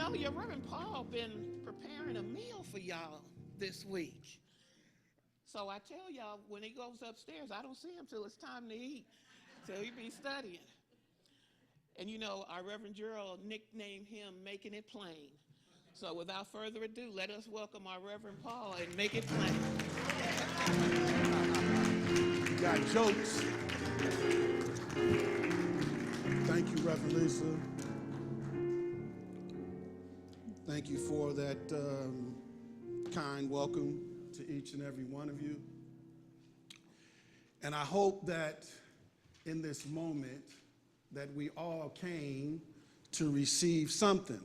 know, your Reverend Paul been preparing a meal for y'all this week. So I tell y'all, when he goes upstairs, I don't see him till it's time to eat. So he be studying. And you know, our Reverend Gerald nicknamed him Making It Plain. So without further ado, let us welcome our Reverend Paul and make it plain. Got jokes. Thank you, Reverend Lisa. Thank you for that kind welcome to each and every one of you. And I hope that in this moment that we all came to receive something.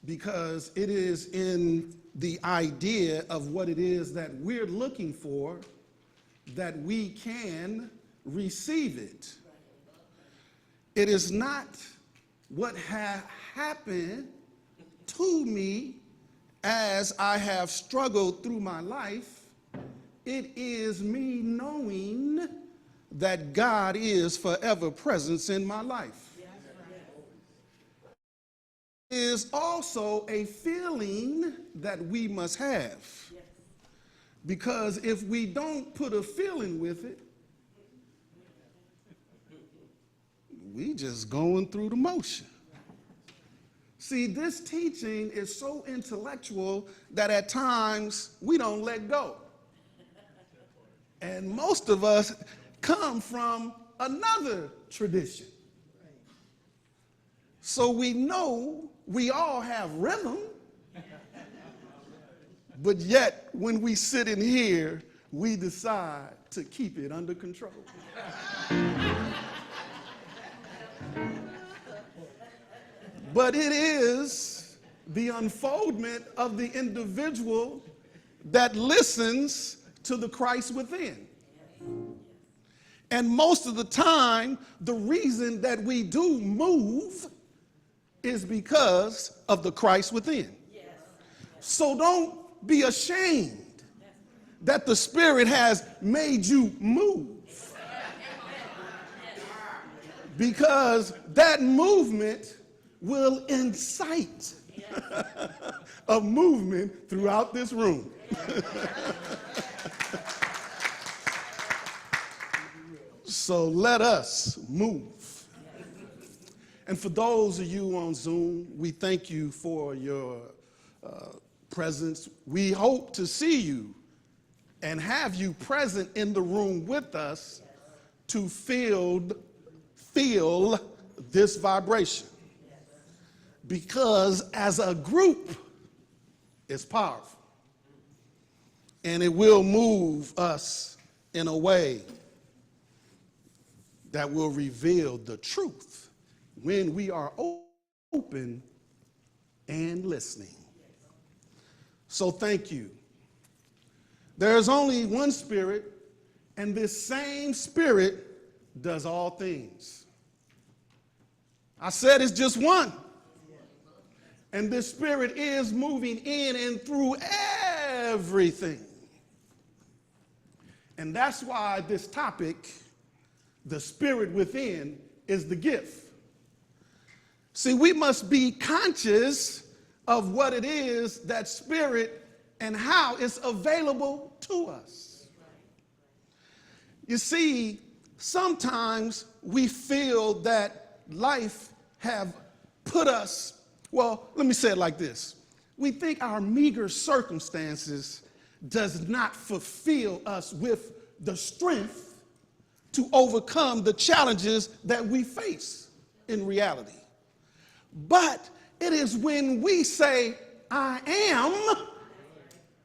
Because it is in the idea of what it is that we're looking for that we can receive it. It is not what has happened to me as I have struggled through my life. It is me knowing that God is forever present in my life. Is also a feeling that we must have. Because if we don't put a feeling with it, we just going through the motion. See, this teaching is so intellectual that at times we don't let go. And most of us come from another tradition. So we know we all have rhythm, but yet when we sit in here, we decide to keep it under control. But it is the unfoldment of the individual that listens to the Christ within. And most of the time, the reason that we do move is because of the Christ within. So don't be ashamed that the Spirit has made you move. Because that movement will incite a movement throughout this room. So let us move. And for those of you on Zoom, we thank you for your presence. We hope to see you and have you present in the room with us to feel this vibration. Because as a group, it's powerful. And it will move us in a way that will reveal the truth when we are open and listening. So thank you. There is only one Spirit, and this same Spirit does all things. I said it's just one. And this Spirit is moving in and through everything. And that's why this topic, the Spirit within, is the gift. See, we must be conscious of what it is, that Spirit, and how it's available to us. You see, sometimes we feel that life have put us, well, let me say it like this. We think our meager circumstances does not fulfill us with the strength to overcome the challenges that we face in reality. But it is when we say, I am,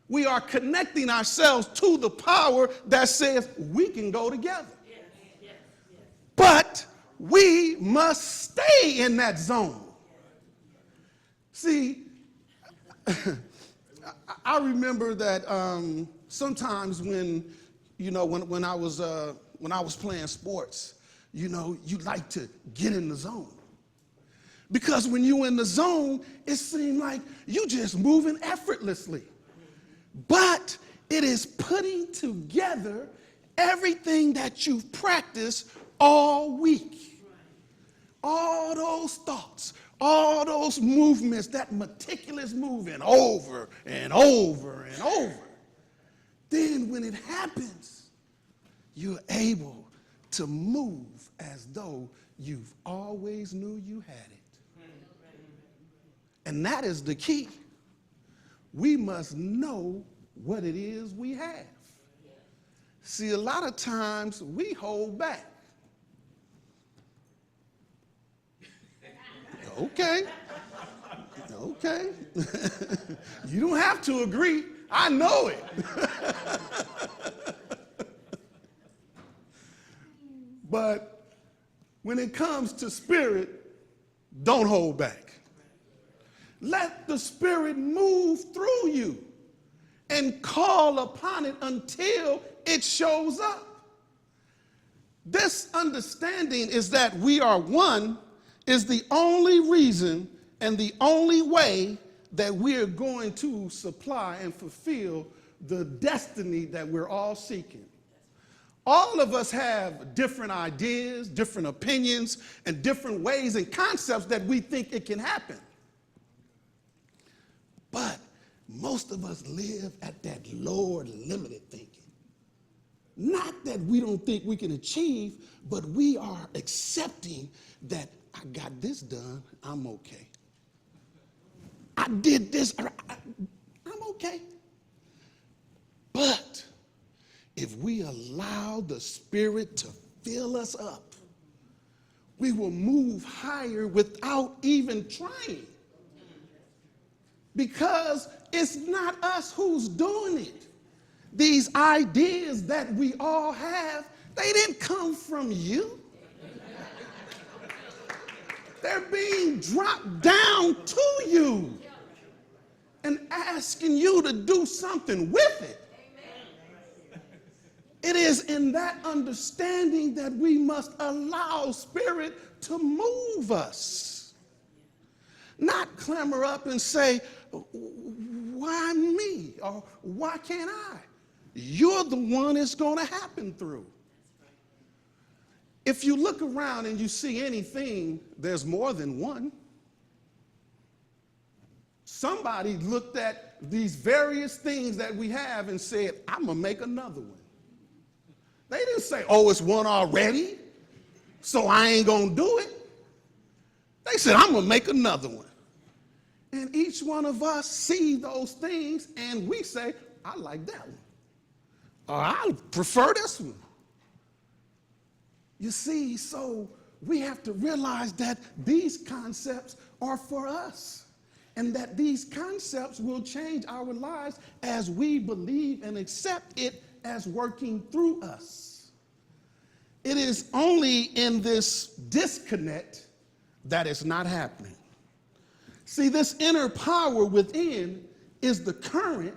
we are connecting ourselves to the power that says we can go together. But we must stay in that zone. See, I remember that sometimes when I was playing sports, you like to get in the zone. Because when you're in the zone, it seems like you just moving effortlessly. But it is putting together everything that you've practiced all week. all those thoughts, all those movements, that meticulous moving over and over and over, then when it happens, you're able to move as though you've always knew you had it. And that is the key. We must know what it is we have. See, a lot of times we hold back. Okay. Okay. You don't have to agree. I know it. But when it comes to spirit, don't hold back. Let the Spirit move through you and call upon it until it shows up. This understanding is that we are one is the only reason and the only way that we're going to supply and fulfill the destiny that we're all seeking. All of us have different ideas, different opinions, and different ways and concepts that we think it can happen. But most of us live at that lower limited thinking. Not that we don't think we can achieve, but we are accepting that I got this done, I'm okay. I did this, I'm okay. But if we allow the Spirit to fill us up, we will move higher without even trying. Because it's not us who's doing it. These ideas that we all have, they didn't come from you. They're being dropped down to you and asking you to do something with it. It is in that understanding that we must allow Spirit to move us. Not clamor up and say, why me? Or why can't I? You're the one it's going to happen through. If you look around and you see anything, there's more than one. Somebody looked at these various things that we have and said, I'm going to make another one. They didn't say, oh, it's one already, so I ain't going to do it. They said, I'm going to make another one. And each one of us see those things and we say, I like that one. Or I prefer this one. You see, so we have to realize that these concepts are for us and that these concepts will change our lives as we believe and accept it as working through us. It is only in this disconnect that it's not happening. See, this inner power within is the current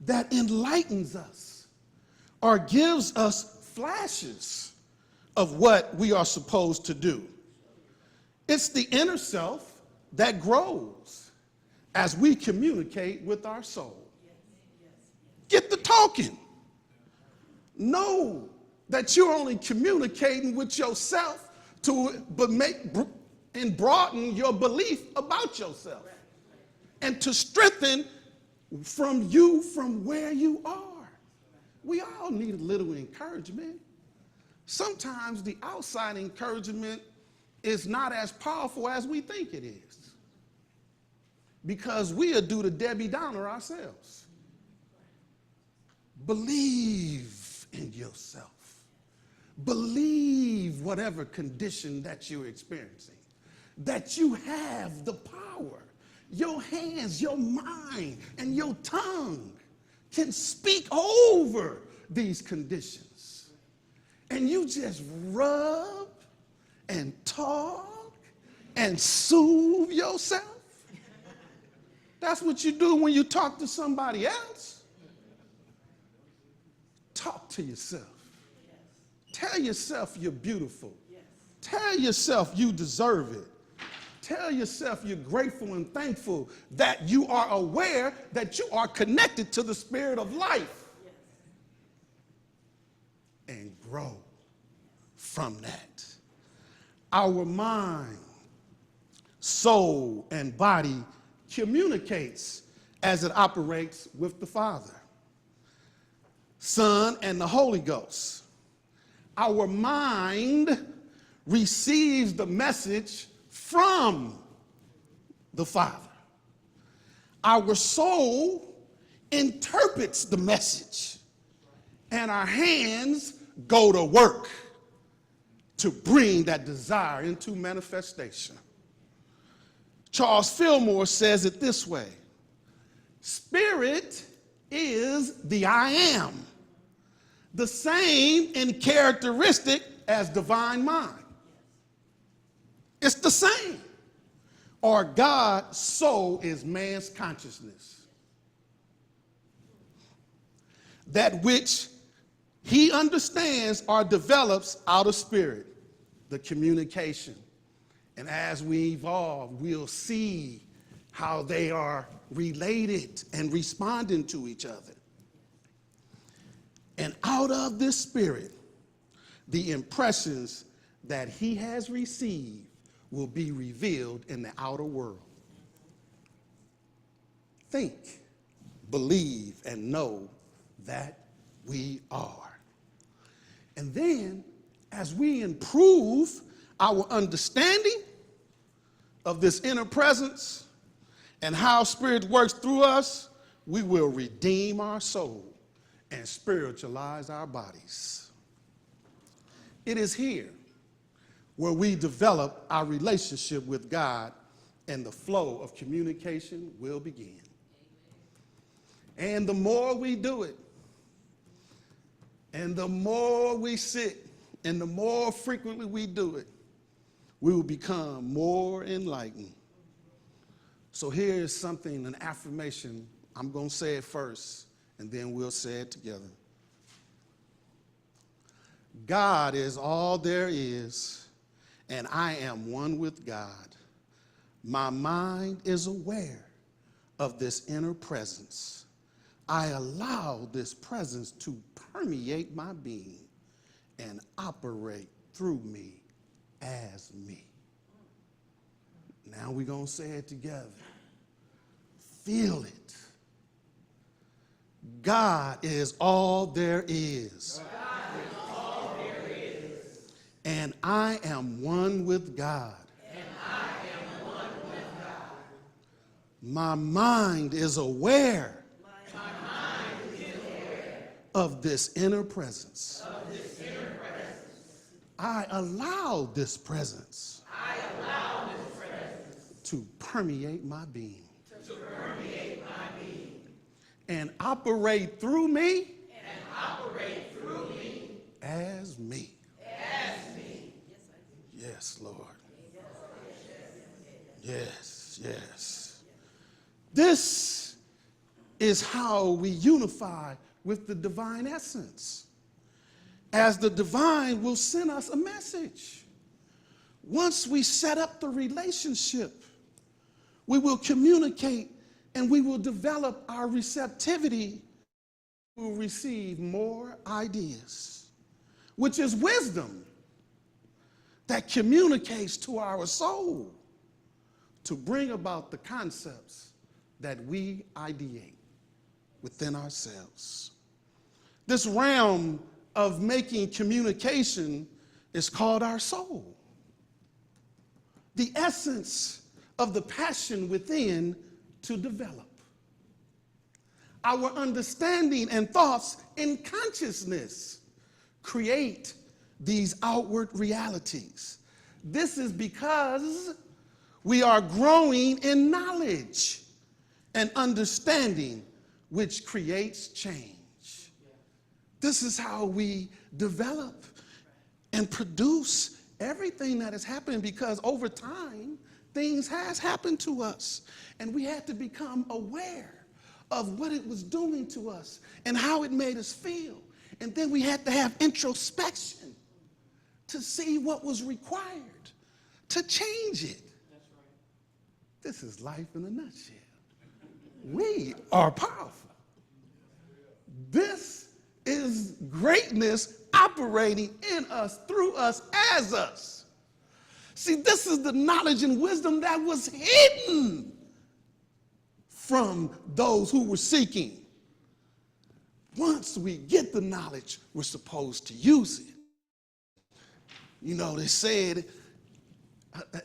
that enlightens us or gives us flashes of what we are supposed to do. It's the inner self that grows as we communicate with our soul. Get the talking. Know that you're only communicating with yourself but make and broaden your belief about yourself and to strengthen from where you are. We all need a little encouragement. Sometimes the outside encouragement is not as powerful as we think it is because we'll do the Debbie Downer ourselves. Believe in yourself. Believe whatever condition that you're experiencing, that you have the power. Your hands, your mind, and your tongue can speak over these conditions. And you just rub and talk and soothe yourself. That's what you do when you talk to somebody else. Talk to yourself. Tell yourself you're beautiful. Tell yourself you deserve it. Tell yourself you're grateful and thankful that you are aware that you are connected to the Spirit of life. And grow from that. Our mind soul, and body communicates as it operates with the Father, Son, and the Holy Ghost. Our mind receives the message from the Father. Our soul interprets the message, and our hands go to work to bring that desire into manifestation. Charles Fillmore says it this way: spirit is the I am, the same in characteristic as divine mind. It's the same. Or God's soul is man's consciousness, that which he understands or develops out of spirit, the communication. And as we evolve, we'll see how they are related and responding to each other. And out of this spirit, the impressions that he has received will be revealed in the outer world. Think, believe, and know that we are. And then, as we improve our understanding of this inner presence and how spirit works through us, we will redeem our soul and spiritualize our bodies. It is here where we develop our relationship with God, and the flow of communication will begin. And the more we do it, and the more we sit, and the more frequently we do it, we will become more enlightened. So here is something, an affirmation. I'm going to say it first, and then we'll say it together. God is all there is, and I am one with God. My mind is aware of this inner presence. I allow this presence to permeate my being and operate through me as me. Now we're going to say it together. Feel it. God is all there is. God is all there is. And I am one with God. And I am one with God. My mind is aware, My mind is aware of this inner presence. of this inner presence. I allow this presence I allow this presence to permeate my being to permeate my being and operate through me and operate through me as me. as me. Yes, Lord. Yes, yes. This is how we unify with the divine essence, as the divine will send us a message. Once we set up the relationship, we will communicate and we will develop our receptivity. We will receive more ideas, which is wisdom that communicates to our soul to bring about the concepts that we ideate within ourselves. This realm of making communication is called our soul. The essence of the passion within to develop. Our understanding and thoughts in consciousness create these outward realities. This is because we are growing in knowledge and understanding, which creates change. This is how we develop and produce everything that is happening, because over time, things has happened to us, and we had to become aware of what it was doing to us and how it made us feel. And then we had to have introspection to see what was required to change it. That's right. This is life in a nutshell. We are powerful. This is greatness operating in us, through us, as us. See, this is the knowledge and wisdom that was hidden from those who were seeking. Once we get the knowledge, we're supposed to use it. You know, they said,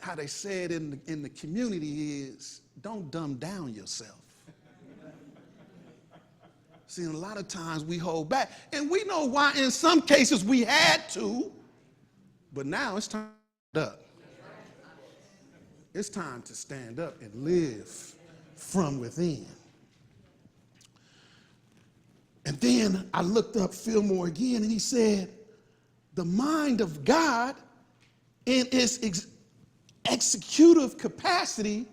how they said in the community is, don't dumb down yourself. See, a lot of times we hold back. And we know why in some cases we had to, but now it's time to stand up. It's time to stand up and live from within. And then I looked up Fillmore again, and he said, the mind of God in its executive capacity,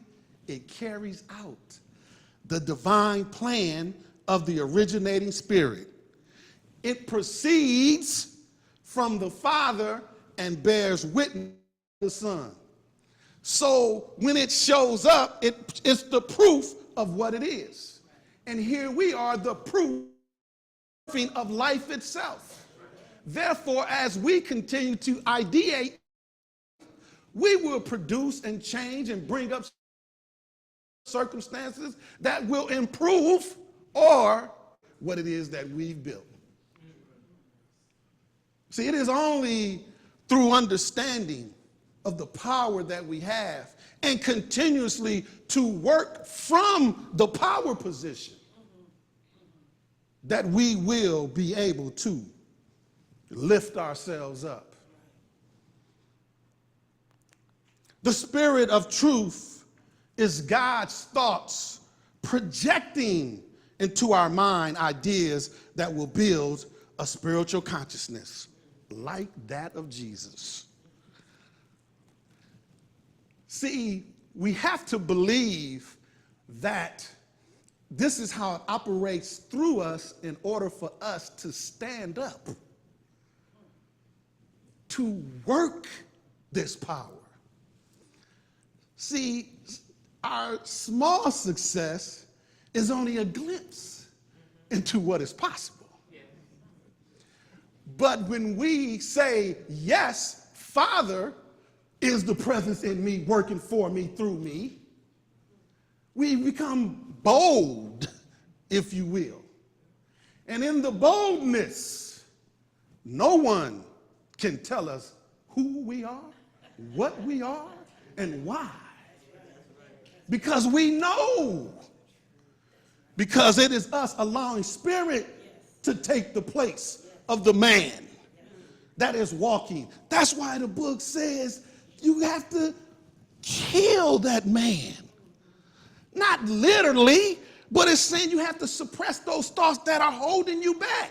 it carries out the divine plan of the originating spirit. It proceeds from the Father and bears witness to the Son. So when it shows up, it's the proof of what it is. And here we are, the proof of life itself. Therefore, as we continue to ideate, we will produce and change and bring up circumstances that will improve or what it is that we've built. See, it is only through understanding of the power that we have and continuously to work from the power position that we will be able to lift ourselves up. The spirit of truth is God's thoughts projecting into our mind ideas that will build a spiritual consciousness like that of Jesus. See, we have to believe that this is how it operates through us in order for us to stand up, to work this power. See, our small success is only a glimpse into what is possible. But when we say, yes, Father is the presence in me, working for me, through me, we become bold, if you will. And in the boldness, no one can tell us who we are, what we are, and why. Because we know. Because it is us allowing spirit to take the place of the man that is walking. That's why the book says you have to kill that man. Not literally, but it's saying you have to suppress those thoughts that are holding you back.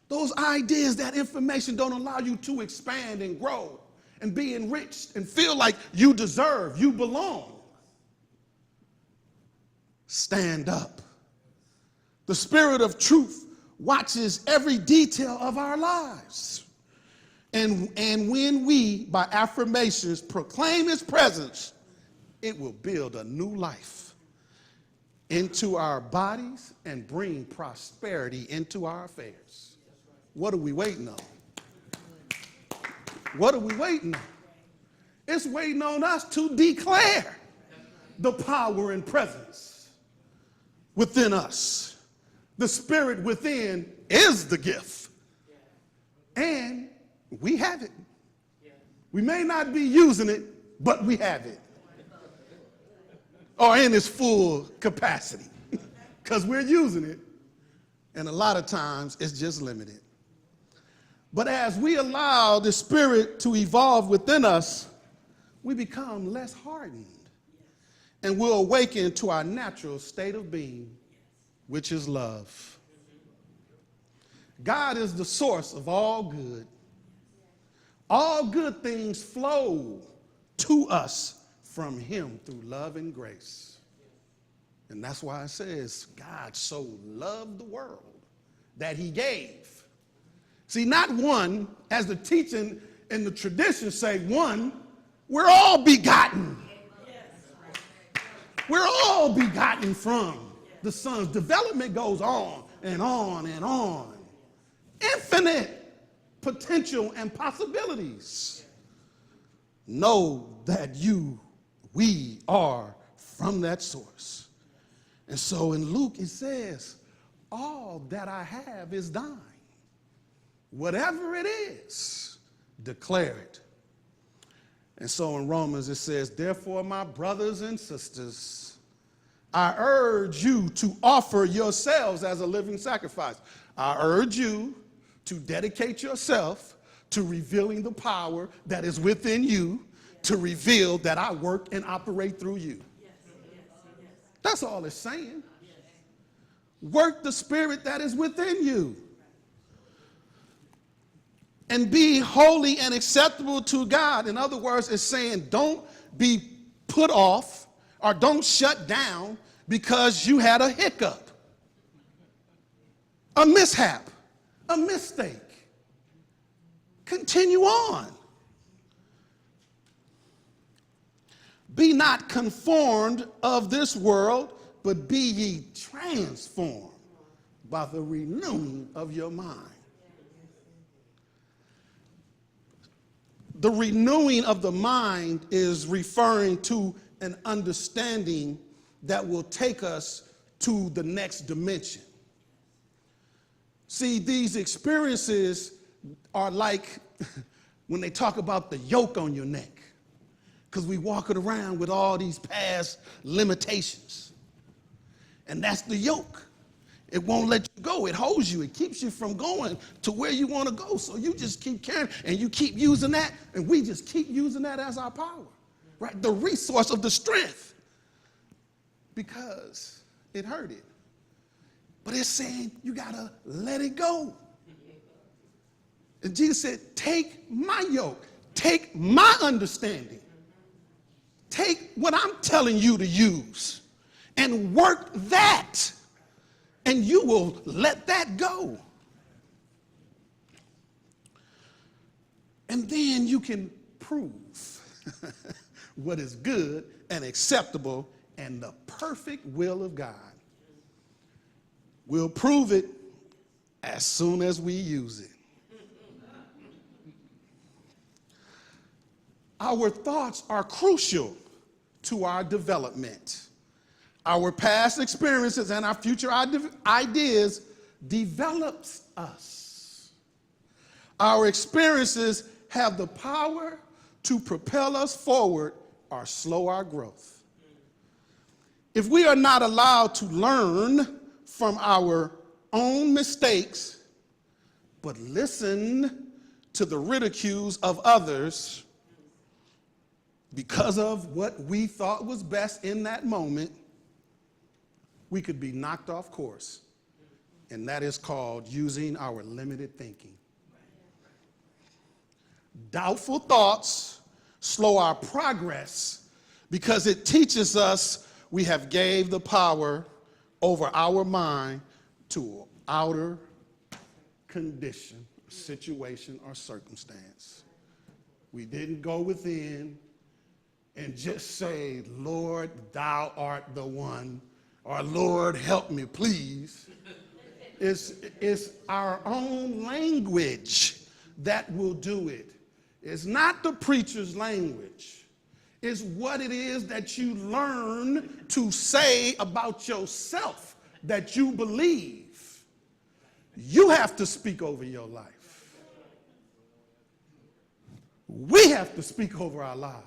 Those ideas, that information don't allow you to expand and grow and be enriched and feel like you deserve, you belong. Stand up. The spirit of truth watches every detail of our lives. And when we, by affirmations, proclaim his presence, it will build a new life into our bodies and bring prosperity into our affairs. What are we waiting on? What are we waiting on? It's waiting on us to declare the power and presence within us. The spirit within is the gift. And we have it. We may not be using it, but we have it. Or in its full capacity. Because we're using it. And a lot of times it's just limited. But as we allow the spirit to evolve within us, we become less hardened. And we'll awaken to our natural state of being, which is love. God is the source of all good. All good things flow to us from him through love and grace. And that's why it says, God so loved the world that he gave. See, not one, as the teaching and the tradition say, one, we're all begotten. We're all begotten from the Son's. Development goes on and on and on. Infinite potential and possibilities. know that we are from that source. And so in Luke it says, all that I have is thine. Whatever it is, declare it. And so in Romans it says, therefore, my brothers and sisters, I urge you to offer yourselves as a living sacrifice. I urge you to dedicate yourself to revealing the power that is within you, to reveal that I work and operate through you. That's all it's saying. Work the spirit that is within you. And be holy and acceptable to God. In other words, it's saying don't be put off or don't shut down because you had a hiccup, a mishap, a mistake. Continue on. Be not conformed of this world, but be ye transformed by the renewing of your mind. The renewing of the mind is referring to an understanding that will take us to the next dimension. See, these experiences are like when they talk about the yoke on your neck, because we walk it around with all these past limitations. And that's the yoke. It won't let you go. It holds you. It keeps you from going to where you want to go. So you just keep carrying, and you keep using that, and we just keep using that as our power, right? The resource of the strength, because it hurt it. But it's saying you got to let it go. And Jesus said, take my yoke, take my understanding, take what I'm telling you to use, and work that. And you will let that go. And then you can prove what is good and acceptable and the perfect will of God. We'll prove it as soon as we use it. Our thoughts are crucial to our development. Our past experiences and our future ideas develops us. Our experiences have the power to propel us forward or slow our growth. If we are not allowed to learn from our own mistakes, but listen to the ridicules of others because of what we thought was best in that moment, we could be knocked off course. And that is called using our limited thinking. Doubtful thoughts slow our progress because it teaches us we have gave the power over our mind to outer condition, situation, or circumstance. We didn't go within and just say, Lord, thou art the one, or Lord, help me, please. It's our own language that will do it. It's not the preacher's language. It's what it is that you learn to say about yourself that you believe. You have to speak over your life. We have to speak over our lives.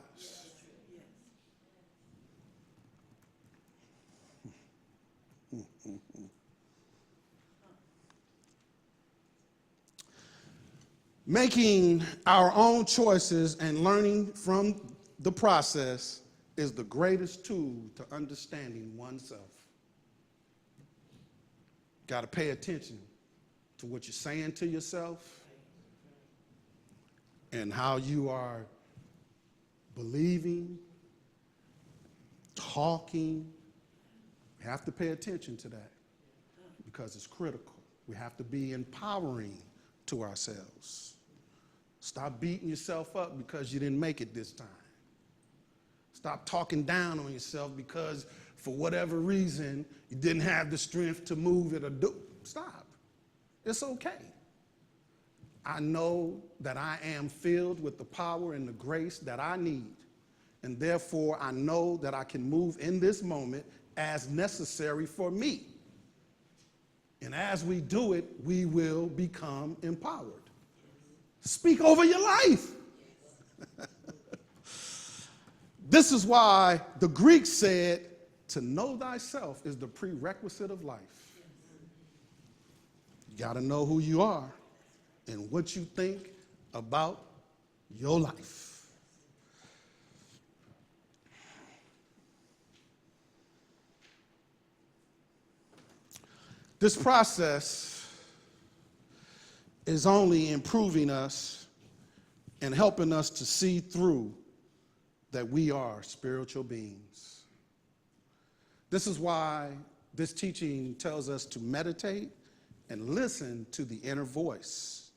Making our own choices and learning from the process is the greatest tool to understanding oneself. Got to pay attention to what you're saying to yourself and how you are believing, talking. We have to pay attention to that because it's critical. We have to be empowering to ourselves. Stop beating yourself up because you didn't make it this time. Stop talking down on yourself because for whatever reason you didn't have the strength to move it or do. Stop. It's okay. I know that I am filled with the power and the grace that I need. And therefore, I know that I can move in this moment as necessary for me. And as we do it, we will become empowered. Speak over your life. This is why the Greeks said, to know thyself is the prerequisite of life. You got to know who you are and what you think about your life. This process is only improving us and helping us to see through that we are spiritual beings. This is why this teaching tells us to meditate and listen to the inner voice,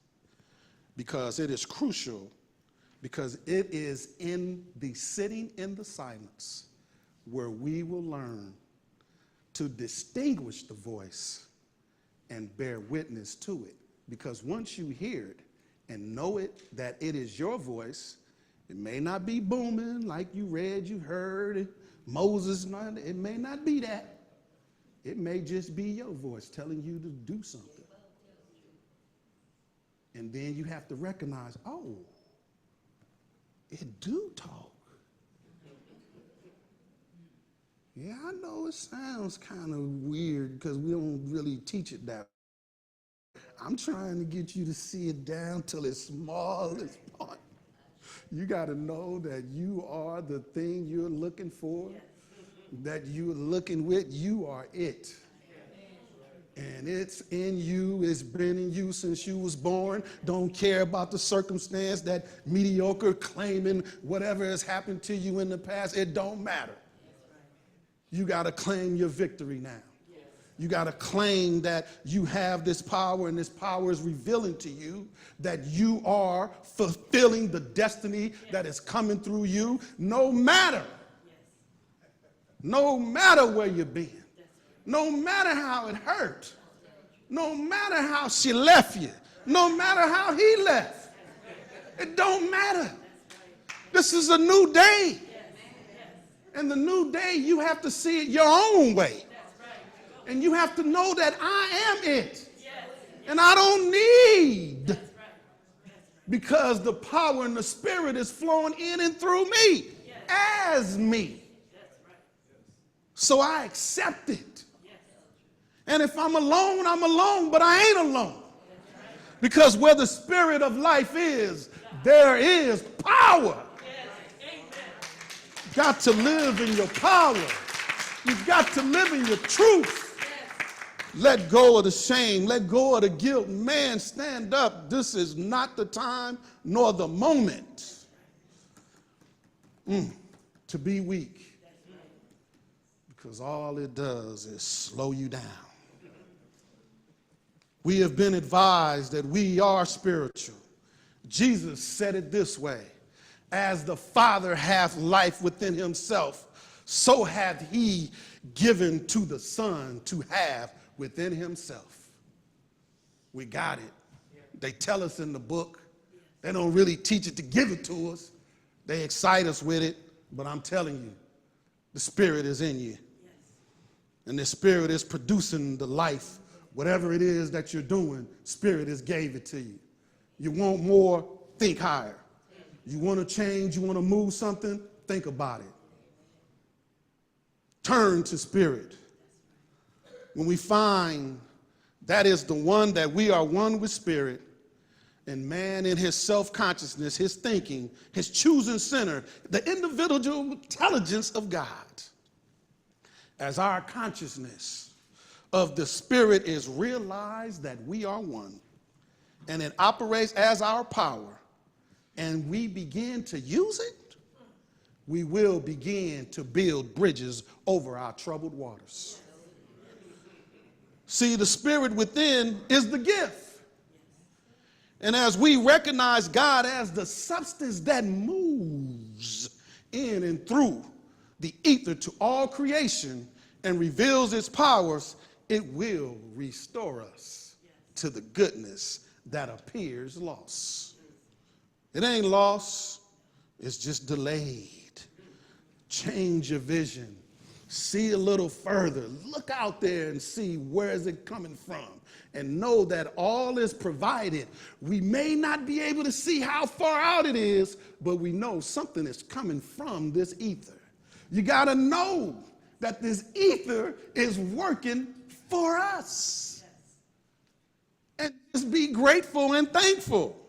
because it is crucial, because it is in the sitting in the silence where we will learn to distinguish the voice and bear witness to it. Because once you hear it and know it, that it is your voice, it may not be booming like you read, you heard it, Moses, it may not be that. It may just be your voice telling you to do something. And then you have to recognize, oh, it do talk. Yeah, I know it sounds kind of weird because we don't really teach it that way. I'm trying to get you to see it down till it's small as part. You got to know that you are the thing you're looking for, that you're looking with. You are it. And it's in you, it's been in you since you was born. Don't care about the circumstance, that mediocre claiming whatever has happened to you in the past. It don't matter. You got to claim your victory now. You got to claim that you have this power, and this power is revealing to you that you are fulfilling the destiny that is coming through you, no matter where you've been, no matter how it hurt, no matter how she left you, no matter how he left. It don't matter. This is a new day. And the new day, you have to see it your own way. And you have to know that I am it. And I don't need, because the power and the Spirit is flowing in and through me, as me. So I accept it. And if I'm alone, but I ain't alone. Because where the Spirit of life is, there is power. You've got to live in your power. You've got to live in your truth. Let go of the shame. Let go of the guilt. Man, stand up. This is not the time nor the moment to be weak. Because all it does is slow you down. We have been advised that we are spiritual. Jesus said it this way: as the Father hath life within himself, so hath he given to the Son to have within himself. We got it. They tell us in the book. They don't really teach it to give it to us. They excite us with it. But I'm telling you, the Spirit is in you. And the Spirit is producing the life. Whatever it is that you're doing, Spirit has gave it to you. You want more, think higher. You want to change, you want to move something, think about it. Turn to Spirit. When we find that is the one, that we are one with Spirit, and man in his self-consciousness, his thinking, his choosing center, the individual intelligence of God, as our consciousness of the Spirit is realized that we are one, and it operates as our power, and we begin to use it, we will begin to build bridges over our troubled waters. See, the Spirit within is the gift. And as we recognize God as the substance that moves in and through the ether to all creation and reveals its powers, it will restore us to the goodness that appears lost. It ain't lost, it's just delayed. Change your vision. See a little further. Look out there and see where is it coming from. And know that all is provided. We may not be able to see how far out it is, but we know something is coming from this ether. You got to know that this ether is working for us. And just be grateful and thankful.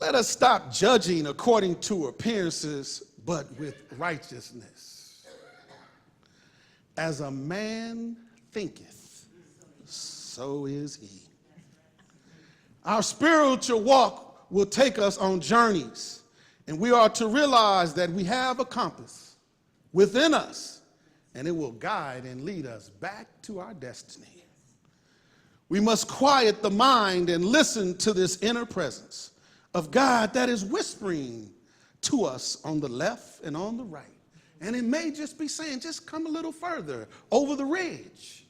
Let us stop judging according to appearances, but with righteousness. As a man thinketh, so is he. Our spiritual walk will take us on journeys, and we are to realize that we have a compass within us, and it will guide and lead us back to our destiny. We must quiet the mind and listen to this inner presence of God that is whispering to us on the left and on the right. And it may just be saying, just come a little further over the ridge.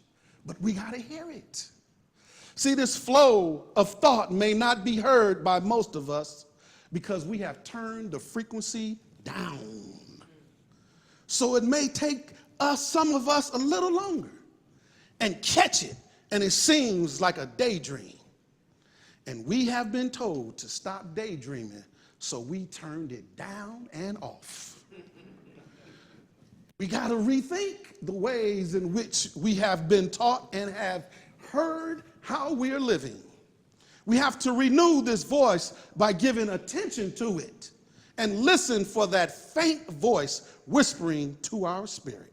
But we got to hear it. See, this flow of thought may not be heard by most of us because we have turned the frequency down. So it may take us, some of us, a little longer and catch it. And it seems like a daydream. And we have been told to stop daydreaming, so we turned it down and off. We got to rethink the ways in which we have been taught and have heard how we are living. We have to renew this voice by giving attention to it and listen for that faint voice whispering to our spirit.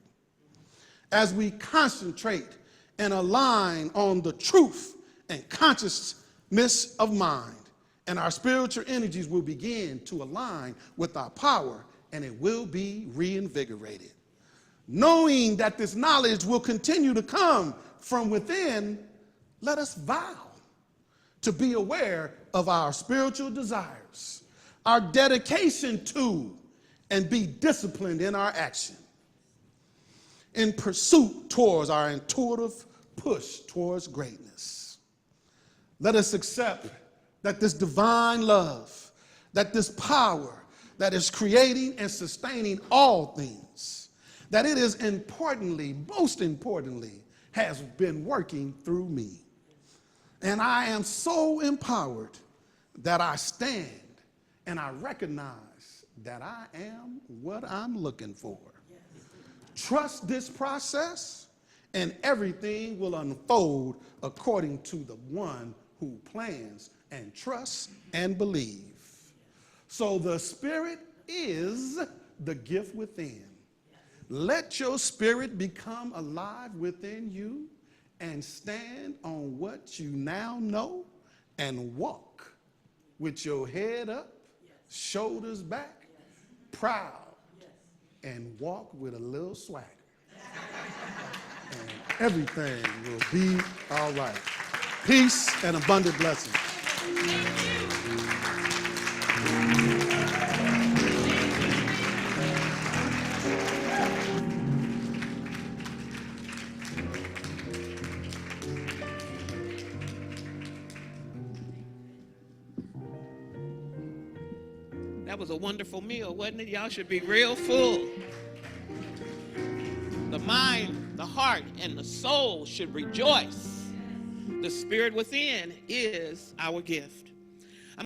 As we concentrate and align on the truth and consciousness of mind, and our spiritual energies will begin to align with our power, and it will be reinvigorated. Knowing that this knowledge will continue to come from within, let us vow to be aware of our spiritual desires, our dedication to, and be disciplined in our action, in pursuit towards our intuitive push towards greatness. Let us accept that this divine love, that this power that is creating and sustaining all things, that it is importantly, most importantly, has been working through me. And I am so empowered that I stand and I recognize that I am what I'm looking for. Trust this process and everything will unfold according to the one who plans and trusts and believes. So the Spirit is the gift within. Let your spirit become alive within you and stand on what you now know and walk with your head up, shoulders back, proud, and walk with a little swagger. And everything will be all right. Peace and abundant blessings. That was a wonderful meal, wasn't it? Y'all should be real full. The mind, the heart, and the soul should rejoice. The spirit within is our gift.